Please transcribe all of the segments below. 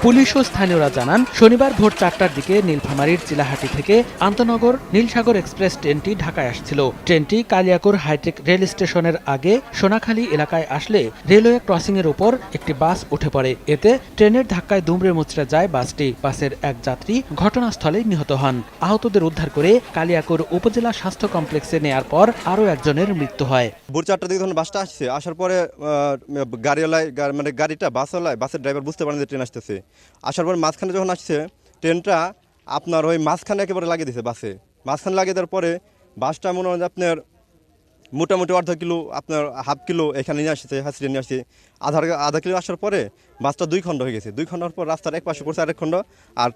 Police ও স্থানীয়রা জানান, শনিবার ভোর 4টার দিকে নীলফামারীর চিলাহাটি থেকে আন্তনগর নীলসাগর এক্সপ্রেস ট্রেনটি ঢাকায় আসছিল। ট্রেনটি কালিয়াকৈর হাইটেক রেল স্টেশনের আগে সোনাখালী এলাকায় আসলে রেলওয়ে ক্রসিংয়ের উপর একটি বাস উঠে পড়ে। এতে ট্রেনের ধাক্কায় দুমড়ে মুচড়ে যায় বাসটি। বাসের এক যাত্রী ঘটনাস্থলেই নিহত হন। আহতদের উদ্ধার করে কালিয়াকৈর উপজেলা স্বাস্থ্য কমপ্লেক্সে নেয়ার পর আরও একজনের মৃত্যু হয়। ভোর 4টার দিকে যখন বাসটা আসছে, আসার পরে বাসের ড্রাইভার বুঝতে পারেন যে ট্রেন আসতেছে। আসার পর মাঝখানে যখন আসছে, ট্রেনটা আপনার ওই মাঝখানে একেবারে লাগিয়ে দিয়েছে। মাঝখানে লাগিয়ে দেওয়ার পরে বাসটা মনে হয় আপনার মোটামুটি অর্ধ কিলো, আপনার হাফ কিলো এখানে নিয়ে আসছে, হাসিয়ে নিয়ে আসছে। আধা কিলো আসার পরে বাসটা 2 খণ্ড হয়ে গেছে। 2 খণ্ডের পর রাস্তার এক পাশে পড়ছে আরেক খণ্ড, আর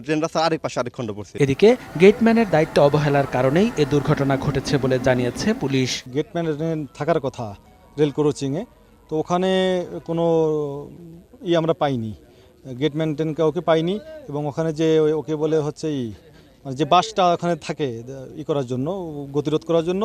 ট্রেন রাস্তার আরেক পাশে আরেক খণ্ড পড়ছে। এদিকে গেটম্যানের দায়িত্ব অবহেলার কারণেই এ দুর্ঘটনা ঘটেছে বলে জানিয়েছে পুলিশ। গেটম্যানের থাকার কথা রেল ক্রসিংয়ে, তো ওখানে কোনো আমরা পাইনি, গেটম্যান কাউকে পাইনি। এবং ওখানে যে ওকে বলে হচ্ছে যে বাসটা ওখানে থাকে করার জন্য, গতিরোধ করার জন্য,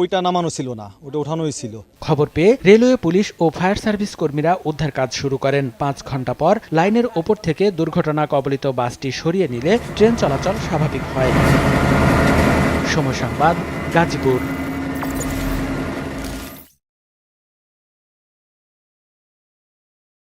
ওইটা নামানো ছিল না, ওটা ওঠানোই ছিল। খবর পেয়ে রেলওয়ে পুলিশ ও ফায়ার সার্ভিস কর্মীরা উদ্ধার কাজ শুরু করেন। 5 ঘন্টা পর লাইনের ওপর থেকে দুর্ঘটনা কবলিত বাসটি সরিয়ে নিলে ট্রেন চলাচল স্বাভাবিক হয়। সময় সংবাদ, গাজীপুর।